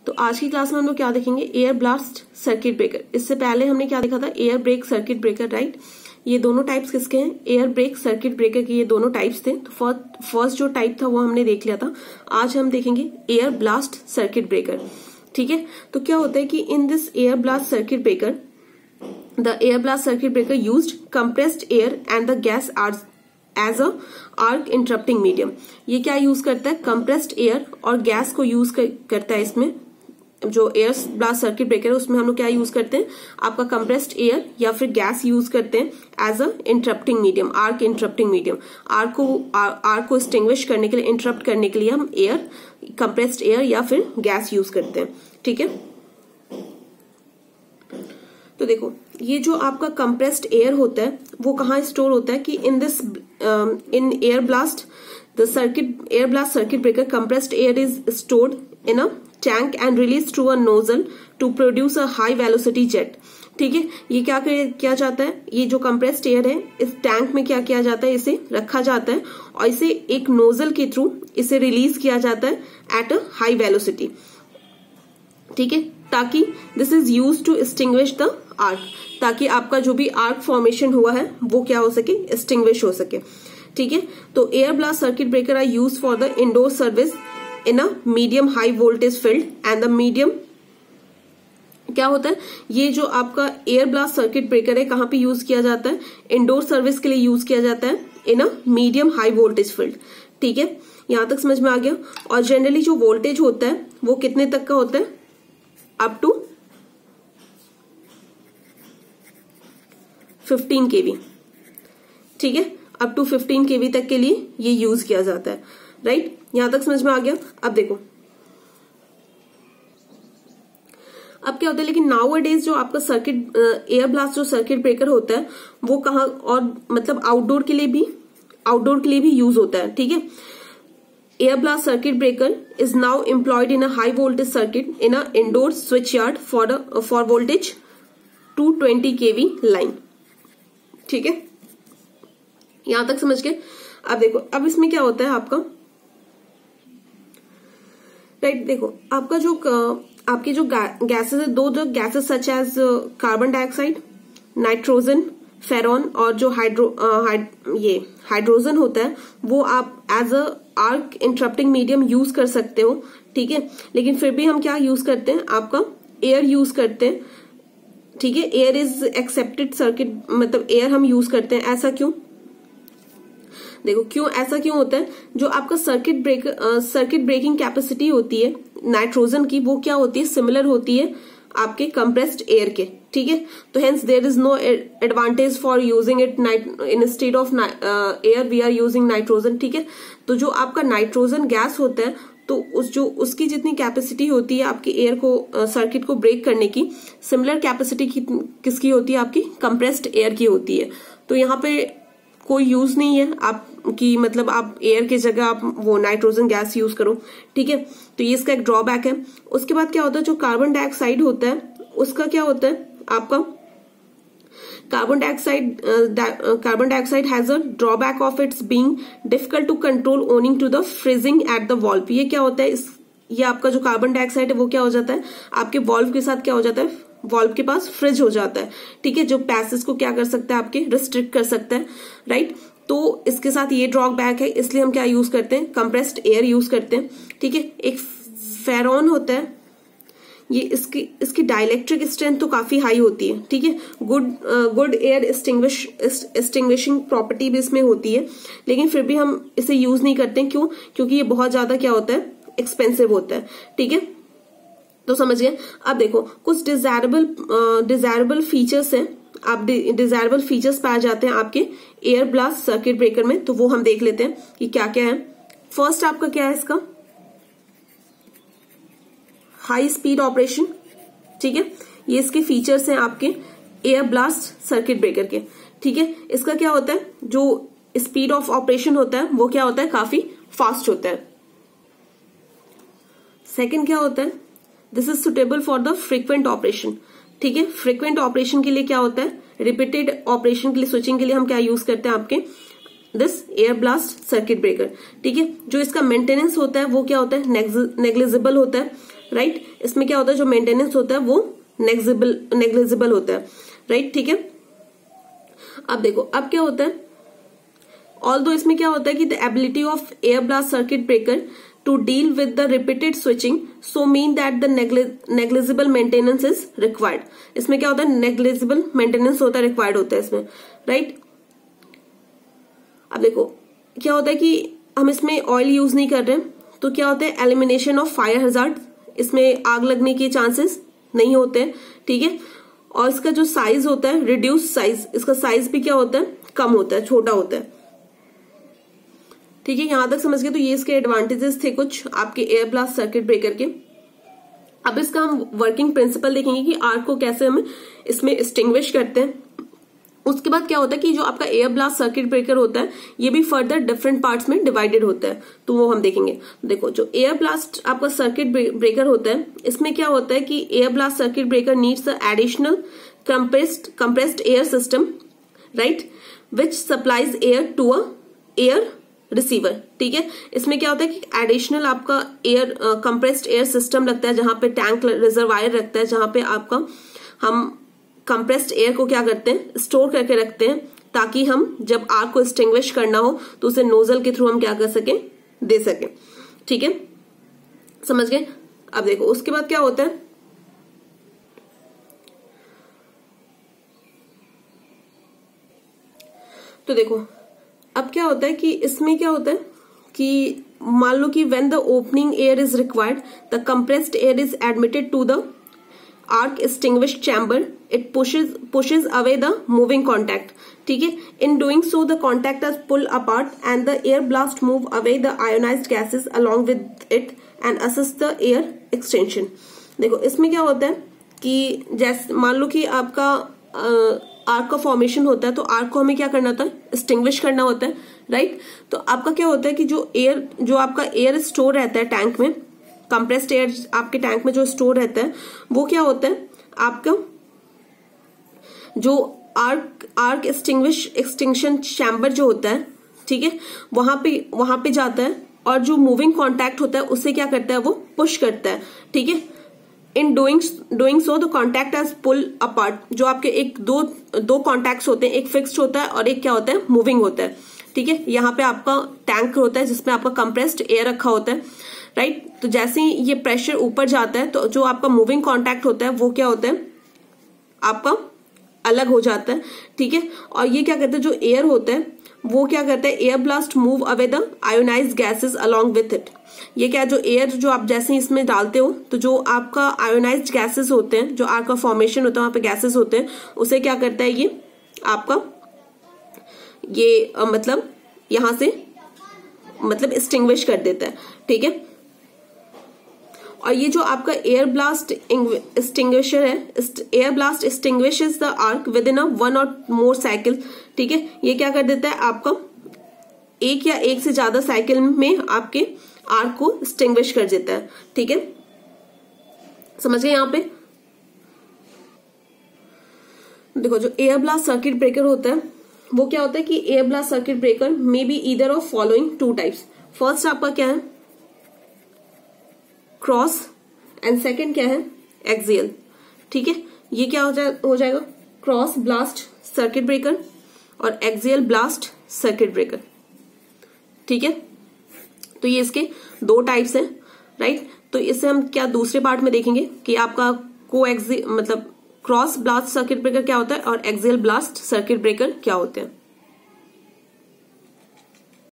तो आज की क्लास में हम लोग क्या देखेंगे, एयर ब्लास्ट सर्किट ब्रेकर। इससे पहले हमने क्या देखा था, air brake circuit breaker, right. ये दोनों टाइप्स किसके हैं, एयर ब्रेक सर्किट ब्रेकर के ये दोनों टाइप्स थे। तो फर्स्ट जो टाइप था वो हमने देख लिया था। आज हम देखेंगे एयर ब्लास्ट सर्किट ब्रेकर, ठीक है। तो क्या होता है कि in this air blast circuit breaker, the air blast circuit breaker used compressed air and the gas as a arc interrupting medium. ये क्या यूज करता है, कंप्रेस्ड एयर और गैस को यूज करता है। इसमें जो एयर ब्लास्ट सर्किट ब्रेकर है उसमें हम लोग क्या यूज करते हैं, आपका कंप्रेस्ड एयर या फिर गैस यूज करते हैं as a interrupting medium, arc interrupting medium. Arc को एक्सटिंग्विश करने के लिए, इंटरप्ट करने के लिए हम एयर, कंप्रेस्ड एयर या फिर गैस यूज करते हैं, ठीक है। तो देखो, ये जो आपका कंप्रेस्ड एयर होता है वो कहाँ स्टोर होता है कि in air blast air blast circuit breaker, compressed air is stored in a tank and released through a nozzle to produce a high velocity jet, ठीक है। ये क्या जाता है, ये जो कंप्रेस्ड एयर है इस टैंक में क्या किया जाता है, इसे रखा जाता है और इसे एक नोजल के थ्रू इसे रिलीज किया जाता है एट अ हाई वेलोसिटी, ठीक है, ताकि this is use to extinguish the arc, ताकि आपका जो भी आर्क फॉर्मेशन हुआ है वो क्या हो सके, एक्सटिंग्विश हो सके, ठीक है। तो air blast circuit breaker are use for the indoor service in a medium high voltage field and the medium, क्या होता है, ये जो आपका एयर ब्लास्ट सर्किट ब्रेकर है कहाँ पे यूज किया जाता है, इंडोर सर्विस के लिए यूज किया जाता है in a medium high voltage field, ठीक है। यहां तक समझ में आ गया। और जनरली जो वोल्टेज होता है वो कितने तक का होता है, अप टू 15 kV, ठीक है, अप टू 15 kV तक के लिए ये यूज किया जाता है, राइट। यहां तक समझ में आ गया। अब देखो, अब क्या होता है, लेकिन नाउ डेज जो आपका सर्किट एयर ब्लास्ट जो सर्किट ब्रेकर होता है वो कहाँ, और मतलब आउटडोर के लिए भी यूज होता है, ठीक है। Air blast circuit breaker is now employed in a high voltage circuit in a indoor switch yard for voltage 220 kV line, ठीक है। यहां तक समझ गए। अब देखो, अब इसमें क्या होता है आपका, राइट, देखो आपका जो आपके जो गैसेस है, दो जो gases such as carbon dioxide, nitrogen, freon, और जो हाइड्रोजन होता है वो आप as a arc interrupting medium use कर सकते हो, ठीक है। लेकिन फिर भी हम क्या यूज करते हैं, आपका एयर यूज करते हैं, ठीक है। एयर इज एक्सेप्टेड सर्किट, मतलब एयर हम यूज करते हैं। ऐसा क्यों, देखो क्यों ऐसा क्यों होता है, जो आपका सर्किट ब्रेकिंग कैपेसिटी होती है नाइट्रोजन की, वो क्या होती है, सिमिलर होती है आपके कंप्रेस्ड एयर के, ठीक है। तो hence there is no advantage for using it instead of air we are using nitrogen, ठीक है। तो जो आपका नाइट्रोजन गैस होता है, तो उसकी जितनी कैपेसिटी होती है आपके एयर को सर्किट को ब्रेक करने की, सिमिलर कैपेसिटी किसकी होती है, आपकी कंप्रेस्ड एयर की होती है। तो यहाँ पे कोई यूज नहीं है आपकी, मतलब आप एयर की जगह आप वो नाइट्रोजन गैस यूज करो, ठीक है। तो ये इसका एक ड्रॉबैक है। उसके बाद क्या होता है, जो कार्बन डाइऑक्साइड होता है उसका क्या होता है, आपका carbon dioxide has a drawback of its being difficult to control owing to the freezing at the valve. ये क्या होता है, ये आपका जो कार्बन डाइऑक्साइड है वो क्या हो जाता है, आपके वॉल्व के साथ क्या हो जाता है, वॉल्व के पास फ्रिज हो जाता है, ठीक है, जो पैसेज को क्या कर सकता है, आपके रिस्ट्रिक्ट कर सकता है, राइट। तो इसके साथ ये ड्रॉबैक है, इसलिए हम क्या यूज करते हैं, कंप्रेस्ड एयर यूज करते हैं, ठीक है। एक फेरॉन होता है, ये इसकी डाइलेक्ट्रिक स्ट्रेंथ तो काफी हाई होती है, ठीक है। गुड एयर एक्सटिंग्विशिंग प्रॉपर्टी भी इसमें होती है, लेकिन फिर भी हम इसे यूज नहीं करते। क्यों, क्योंकि ये बहुत ज्यादा क्या होता है, एक्सपेंसिव होता है, ठीक है। तो समझ गए। अब देखो, कुछ डिजायरेबल फीचर्स हैं, आप डिजायरेबल फीचर्स पाए जाते हैं आपके एयर ब्लास्ट सर्किट ब्रेकर में, तो वो हम देख लेते हैं कि क्या क्या है। फर्स्ट आपका क्या है, इसका हाई स्पीड ऑपरेशन, ठीक है। ये इसके फीचर्स हैं आपके एयर ब्लास्ट सर्किट ब्रेकर के, ठीक है। इसका क्या होता है, जो स्पीड ऑफ ऑपरेशन होता है वो क्या होता है, काफी फास्ट होता है। सेकंड क्या होता है, this is suitable for the frequent operation, ठीक है। फ्रीक्वेंट ऑपरेशन के लिए क्या होता है, रिपीटेड ऑपरेशन के लिए, स्विचिंग के लिए हम क्या यूज करते हैं, आपके this air blast circuit breaker, ठीक है। जो इसका मेंटेनेंस होता है वो क्या होता है, नेग्लिजिबल होता है, राइट। इसमें क्या होता है, जो मेंटेनेंस होता है वो नेग्लिजिबल होता है, राइट, ठीक है। अब देखो अब क्या होता है, ऑल्दो इसमें क्या होता है कि the ability of air blast circuit breaker to deal with the repeated switching so mean that the negligible maintenance is required। इसमें क्या होता है, negligible maintenance होता है, required होता है इसमें, राइट। अब देखो क्या होता है कि हम इसमें ऑयल यूज नहीं कर रहे तो क्या होता है, एलिमिनेशन ऑफ फायर हैजार्ड, इसमें आग लगने के चांसेस नहीं होते हैं, ठीक है। और इसका जो साइज होता है रिड्यूस साइज, इसका साइज भी क्या होता है, कम होता है, छोटा होता है, ठीक है। यहां तक समझ गए। तो ये इसके एडवांटेजेस थे कुछ आपके एयर ब्लास्ट सर्किट ब्रेकर के। अब इसका हम वर्किंग प्रिंसिपल देखेंगे कि आर्क को कैसे हम इसमें एक्सटिंग्विश करते हैं। उसके बाद क्या होता है कि जो आपका एयर ब्लास्ट सर्किट ब्रेकर होता है ये भी फर्दर डिफरेंट पार्ट्स में डिवाइडेड होता है, तो वो हम देखेंगे। देखो जो एयर ब्लास्ट आपका सर्किट ब्रेकर होता है, इसमें क्या होता है कि air blast circuit breaker needs a additional compressed air system, right, which supplies air to a air receiver, ठीक है। इसमें क्या होता है कि एडिशनल आपका एयर कंप्रेस्ड एयर सिस्टम लगता है, जहां पे टैंक रिजर्वायर रखता है, जहां पे आपका हम कंप्रेस्ड एयर को क्या करते हैं, स्टोर करके रखते हैं, ताकि हम जब आग को एक्सटिंग्विश करना हो तो उसे नोजल के थ्रू हम क्या कर सकें, दे सकें, ठीक है, समझ गए। अब देखो उसके बाद क्या होता है, तो देखो अब क्या होता है कि इसमें क्या होता है कि मान लो कि when the opening air is required the compressed air is admitted to the arc extinguish chamber, it pushes away the moving contact, ठीक है। In doing so the contact is pulled apart and the air blast move away the ionized gases along with it and assist the air extension। देखो इसमें क्या होता है कि जैसे मान लो कि आपका आर्क का फॉर्मेशन होता है, तो आर्क को हमें क्या करना होता है, एक्सटिंग्विश करना होता है, राइट। तो आपका क्या होता है कि जो आपका एयर स्टोर रहता है टैंक में, कंप्रेस्ड एयर आपके टैंक में जो स्टोर रहता है, वो क्या होता है आपका जो आर्क एक्सटिंक्शन चैम्बर जो होता है, ठीक है, वहां पे जाता है और जो मूविंग कॉन्टैक्ट होता है उससे क्या करता है, वो पुश करता है, ठीक है। In doing so the contact as pull apart, जो आपके एक दो कॉन्टैक्ट्स होते हैं, एक फिक्स्ड होता है और एक क्या होता है, मूविंग होता है, ठीक है। यहाँ पे आपका टैंक होता है जिसमें आपका कंप्रेस्ड एयर रखा होता है, राइट। तो जैसे ही ये प्रेशर ऊपर जाता है तो जो आपका मूविंग कॉन्टैक्ट होता है वो क्या होता है, आपका अलग हो जाता है, ठीक है। और ये क्या करता है, जो एयर होता है वो क्या करता है, air blast move away the ionised gases along with it. ये क्या, जो एयर जो आप जैसे इसमें डालते हो तो जो आपका आयोनाइज्ड गैसेस होते हैं, जो आर्क का फॉर्मेशन होता है वहां पे गैसेस होते हैं, उसे क्या करता है ये आपका ये मतलब यहां से मतलब एक्सटिंग्विश कर देता है, ठीक है। और ये जो आपका एयर ब्लास्ट एक्सटिंग्विशर है, air blast extinguishes the arc within a one or more cycle, ठीक है। ये क्या कर देता है, आपका एक या एक से ज्यादा साइकिल में आपके आर्क को एक्सटिंग्विश कर देता है, ठीक है, समझ गए। यहां पे देखो जो एयर ब्लास्ट सर्किट ब्रेकर होता है वो क्या होता है कि air blast circuit breaker may be either of following two types. First आपका क्या है, क्रॉस, एंड सेकंड क्या है, एक्सियल, ठीक है। ये क्या हो जाएगा, क्रॉस ब्लास्ट सर्किट ब्रेकर और एक्सियल ब्लास्ट सर्किट ब्रेकर, ठीक है। तो ये इसके दो टाइप्स हैं, राइट। तो इससे हम क्या दूसरे पार्ट में देखेंगे कि आपका मतलब क्रॉस ब्लास्ट सर्किट ब्रेकर क्या होता है और एक्सियल ब्लास्ट सर्किट ब्रेकर क्या होते हैं।